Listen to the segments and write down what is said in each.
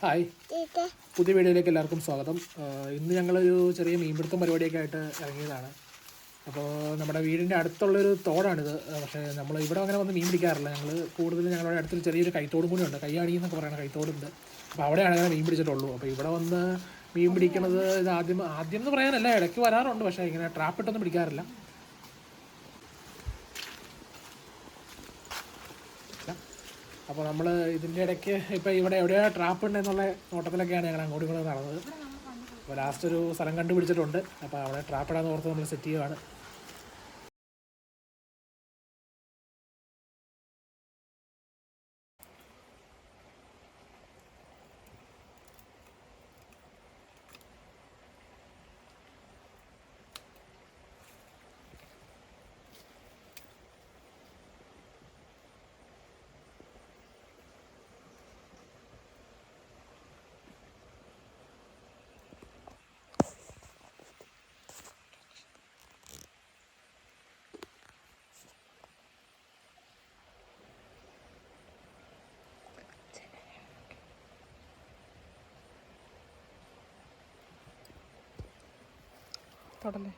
Hi, പുതിയ വീഡിയോയിലേക്ക് എല്ലാവർക്കും സ്വാഗതം. ഇന്ന് ഞങ്ങളൊരു ചെറിയ മീൻപിടുത്തം പരിപാടിയൊക്കെ ആയിട്ട് ഇറങ്ങിയതാണ്. അപ്പോൾ നമ്മുടെ വീടിൻ്റെ അടുത്തുള്ളൊരു തോടാണിത്. പക്ഷേ നമ്മൾ ഇവിടെ അങ്ങനെ വന്ന് മീൻ പിടിക്കാറില്ല. ഞങ്ങൾ കൂടുതലും ഞങ്ങളുടെ അടുത്തൊരു ചെറിയൊരു കൈത്തോടും കൂടി ഉണ്ട്, കയ്യാണി എന്നൊക്കെ പറയുന്ന കൈത്തോടുണ്ട്. അപ്പോൾ അവിടെയാണ് അങ്ങനെ മീൻ പിടിച്ചിട്ടുള്ളൂ. അപ്പോൾ ഇവിടെ വന്ന് മീൻ പിടിക്കുന്നത് ഇത് ആദ്യം എന്ന് പറയാനല്ല, ഇടയ്ക്ക് വരാറുണ്ട്. പക്ഷേ ഇങ്ങനെ ട്രാപ്പിട്ടൊന്നും പിടിക്കാറില്ല. അപ്പോൾ നമ്മൾ ഇതിൻ്റെ ഇടയ്ക്ക് ഇപ്പോൾ ഇവിടെ എവിടെയാണ് ട്രാപ്പ് ഉണ്ടെന്നുള്ള നോട്ടത്തിലൊക്കെയാണ് ഞങ്ങൾ അങ്ങോട്ടും ഇങ്ങോട്ടും നടന്നത്. അപ്പോൾ ലാസ്റ്റ് ഒരു സ്ഥലം കണ്ടുപിടിച്ചിട്ടുണ്ട്. അപ്പോൾ അവിടെ ട്രാപ്പിടാന്ന് ഓർത്ത് നമ്മൾ സെറ്റ് ചെയ്യുവാണ്. തൊടല്ലേ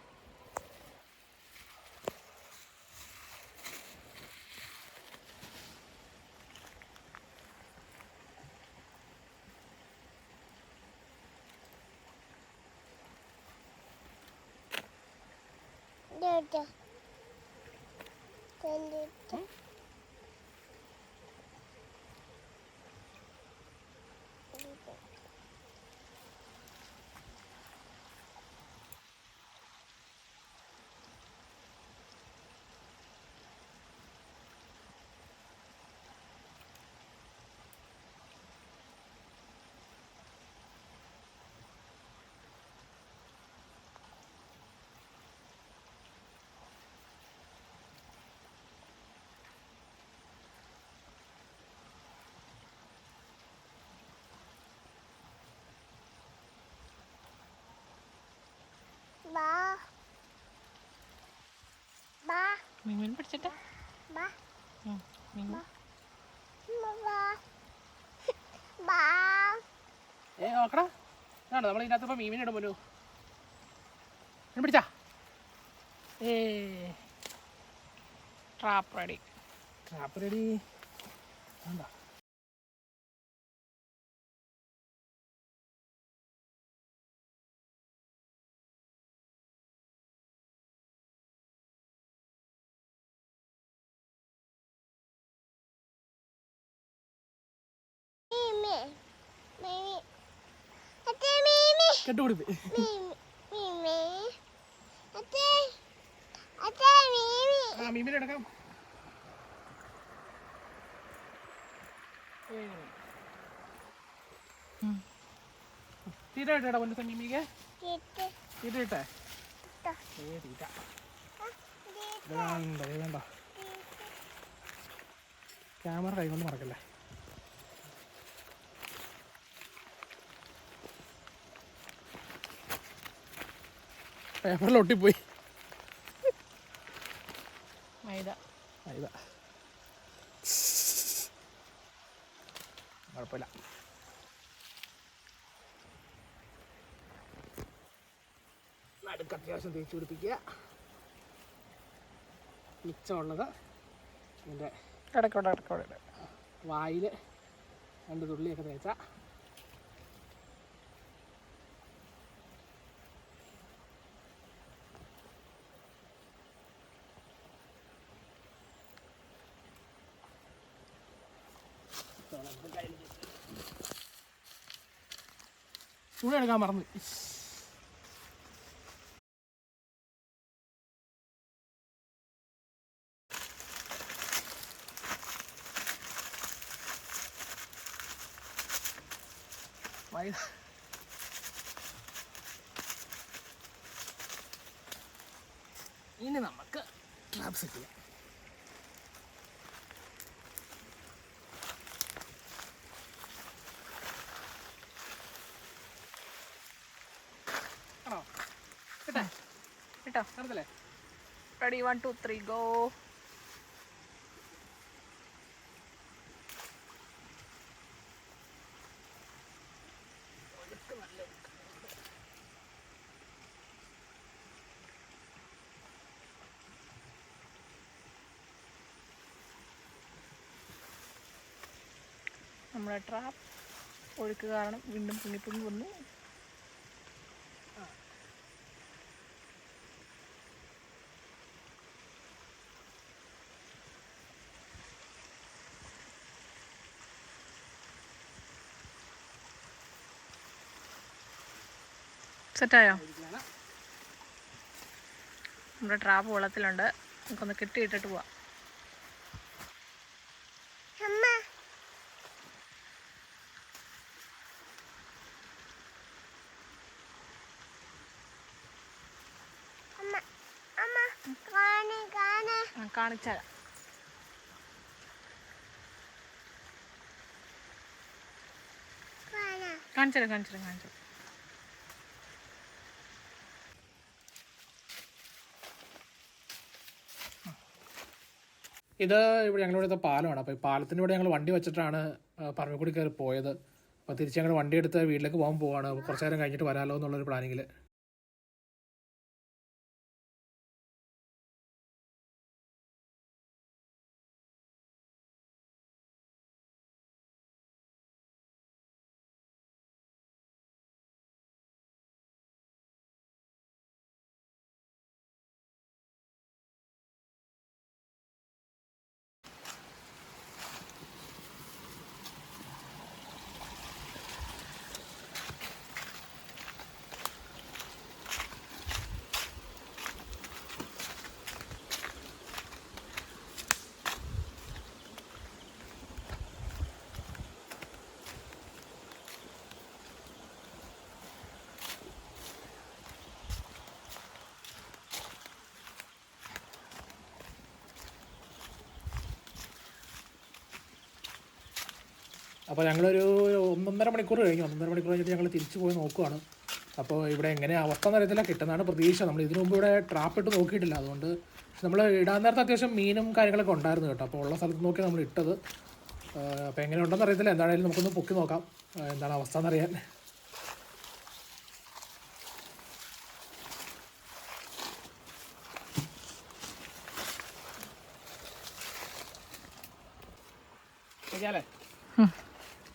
മീൻ പിടിച്ചിട്ട് നോക്കടാ, ഇതാണോ നമ്മൾ ഇതിനകത്ത് ഇപ്പോൾ മീൻ ഇടുമല്ലോ. മീൻ പിടിച്ചാ ട്രാപ്പ് റെഡി. എന്താ കെട്ടുപിടിപ്പ് മീമിനെ എടുക്കാം. തീറ്റ ഇട്ടേടാ പൊന്നു മീമിക്ക്. തീറ്റ ഇട്ടേ തീറ്റ വേണ്ട. ക്യാമറ കൈകൊണ്ട് മറക്കല്ലേ. പേപ്പറിൽ ഒട്ടിപ്പോയി. കുഴപ്പമില്ല. നടുക്ക് അത്യാവശ്യം തേച്ച് പിടിപ്പിക്കുക. മിച്ചമുള്ളത് ഇതിൻ്റെ ഇടയ്ക്കോടെ വായിൽ 2 തുള്ളിയൊക്കെ തേച്ചാൽ തുണി എടുക്കാൻ മറന്നു. ഇനി നമുക്ക് ട്രാപ്പ് സെറ്റ് ചെയ്യാം. Ready, 1 2 3 go. നമ്മുടെ ട്രാപ്പ് ഒഴുക്ക് കാരണം വീണ്ടും പൊങ്ങി വന്നു. സെറ്റായോ? നമ്മുടെ ട്രാപ്പ് വെള്ളത്തിലുണ്ട്. നമുക്കൊന്ന് കെട്ടിയിട്ടിട്ട് പോവാം. കാണിച്ചാൽ കാണിച്ചു. ഇത് ഇവിടെ ഞങ്ങളിവിടുത്തെ പാലമാണ്. അപ്പോൾ ഈ പാലത്തിൻ്റെ ഇവിടെ ഞങ്ങൾ വണ്ടി വെച്ചിട്ടാണ് പറമ്പിക്കൂടി കയറി പോയത്. അപ്പോൾ തിരിച്ച് ഞങ്ങൾ വണ്ടി എടുത്ത് വീട്ടിലേക്ക് പോകാൻ പോവാണ്. കുറച്ച് നേരം കഴിഞ്ഞിട്ട് വരാമല്ലോ എന്നുള്ളൊരു പ്ലാനിങ്ങിൽ. അപ്പോൾ ഞങ്ങളൊരു 1.5 മണിക്കൂർ കഴിഞ്ഞു. 1.5 മണിക്കൂർ കഴിഞ്ഞിട്ട് ഞങ്ങൾ തിരിച്ചു പോയി നോക്കുവാണ്. അപ്പോൾ ഇവിടെ എങ്ങനെ അവസ്ഥ എന്നറിയത്തില്ല, കിട്ടുന്നതാണ് പ്രതീക്ഷ. നമ്മൾ ഇതിനു മുമ്പ് ഇവിടെ ട്രാപ്പ് ഇട്ട് നോക്കിയിട്ടില്ല. അതുകൊണ്ട് നമ്മൾ ഇടാൻ നേരത്തെ അത്യാവശ്യം മീനും കാര്യങ്ങളൊക്കെ ഉണ്ടായിരുന്നു കേട്ടോ. അപ്പോൾ ഉള്ള സ്ഥലത്ത് നോക്കി നമ്മൾ ഇട്ടത്. അപ്പോൾ എങ്ങനെ ഉണ്ടെന്ന് അറിയത്തില്ല. എന്താണെങ്കിലും നമുക്കൊന്ന് പൊക്കി നോക്കാം എന്താണ് അവസ്ഥ എന്നറിയാൻ.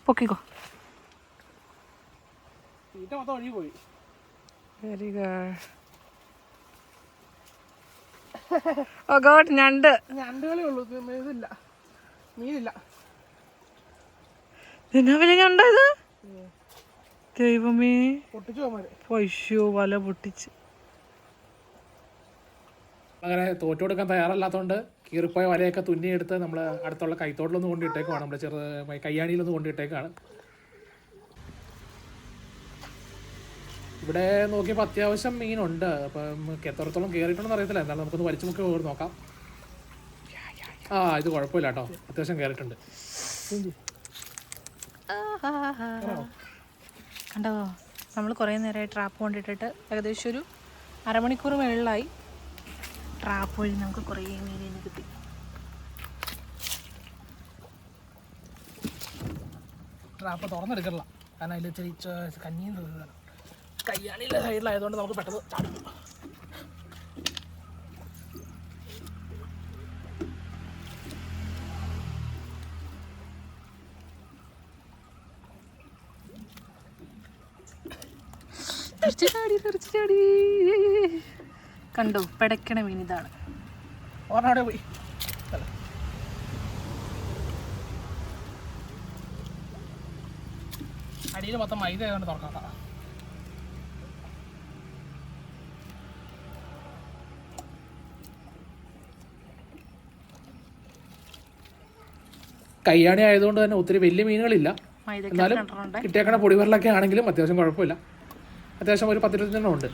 പൊക്കിക്കോ. തീറ്റ മൊത്തം ഒഴുകി പോയി. Very good. ഓ ഗോഡ്, ഞണ്ടുകളേ ഉള്ളൂ, ഇതില്ല, മീനില്ല. എന്നാ വലിയ ഞണ്ടോ ഇത്? ദൈവമേ, പൊട്ടിച്ചു പോമാര്. പൈശോ, വല പൊട്ടിച്ച്. അങ്ങനെ തോറ്റു കൊടുക്കാൻ തയ്യാറല്ലാത്തതുകൊണ്ട് കീറിപ്പോയ വലയൊക്കെ തുന്നിയെടുത്ത് നമ്മൾ അടുത്തുള്ള കൈത്തോട്ടിലൊന്ന് കൊണ്ടിട്ടേക്കുവാണ്. നമ്മുടെ കയ്യാണിയിലൊന്ന് കൊണ്ടിട്ടേക്കാണ്. ഇവിടെ നോക്കിയപ്പോൾ അത്യാവശ്യം മീനുണ്ട്. അപ്പം എത്രത്തോളം കയറിയിട്ടുണ്ടെന്ന് അറിയത്തില്ല. എന്നാലും നമുക്കൊന്ന് വലിച്ചു മുക്കി നോക്കാം. ഇത് കുഴപ്പമില്ല കേട്ടോ, അത്യാവശ്യം കയറിയിട്ടുണ്ട്. കണ്ടോ, നമ്മൾ കുറേ നേരമായി ട്രാപ്പ് കൊണ്ടിട്ടിട്ട് ഏകദേശം ഒരു അരമണിക്കൂർ മുകളിലായി. ട്രാപ്പ് വഴി നമുക്ക് കുറേ മീനിന് കിട്ടി. ട്രാപ്പ് തുറന്നെടുക്കണില്ല, കാരണം അതിൽ ഇച്ചിരി കഞ്ഞിയും കയ്യാണിയിലെ സൈഡിലായതുകൊണ്ട് നമുക്ക് പെട്ടെന്ന് ചാടും. ചാടി കണ്ടോ, പിടയ്ക്കണ മീൻ ഇതാണ്. ഓർമ്മ പോയി. അടിയിൽ മൊത്തം മൈദ ആയതുകൊണ്ട് തുറക്കാം. കയ്യാണി ആയതുകൊണ്ട് തന്നെ ഒത്തിരി വലിയ മീനുകളില്ല. എന്നാലും കിട്ടിയേക്കണ പൊടിവെള്ളമൊക്കെ ആണെങ്കിലും അത്യാവശ്യം കുഴപ്പമില്ല. അത്യാവശ്യം ഒരു 10-20 ഉണ്ട്.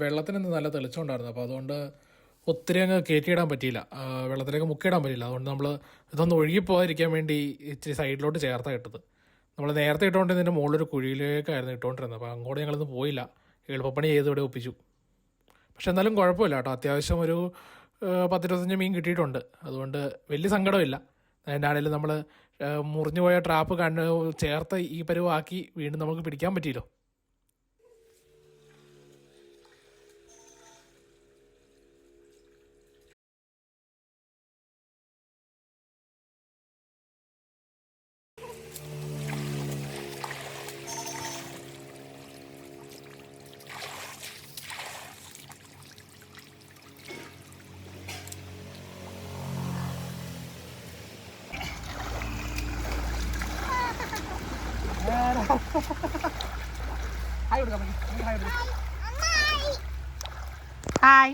വെള്ളത്തിന് നല്ല തെളിച്ചമുണ്ടായിരുന്നു. അപ്പോൾ അതുകൊണ്ട് ഒത്തിരി അങ്ങ് കയറ്റിയിടാൻ പറ്റിയില്ല, വെള്ളത്തിലേക്ക് മുക്കിയിടാൻ പറ്റില്ല. അതുകൊണ്ട് നമ്മൾ ഇതൊന്ന് ഒഴുകി പോകാതിരിക്കാൻ വേണ്ടി ഇച്ചിരി സൈഡിലോട്ട് ചേർത്താണ് ഇട്ടത്. നമ്മൾ നേരത്തെ ഇട്ടുകൊണ്ടിരുന്നതിൻ്റെ മുകളിലൊരു കുഴിയിലേക്കായിരുന്നു ഇട്ടുകൊണ്ടിരുന്നത്. അപ്പോൾ അങ്ങോട്ട് ഞങ്ങളൊന്നും പോയില്ല, എളുപ്പപ്പണി ചെയ്ത് ഇവിടെ ഒപ്പിച്ചു. പക്ഷെ എന്നാലും കുഴപ്പമില്ല കേട്ടോ, അത്യാവശ്യം ഒരു 10-25 മീൻ കിട്ടിയിട്ടുണ്ട്. അതുകൊണ്ട് വലിയ സങ്കടമില്ല. അതിൻ്റെ ആണെങ്കിലും നമ്മൾ മുറിഞ്ഞു പോയ ട്രാപ്പ് ചേർത്ത് ഈ പരുവാക്കി വീണ്ടും നമുക്ക് പിടിക്കാൻ പറ്റിയല്ലോ. ഹായ്.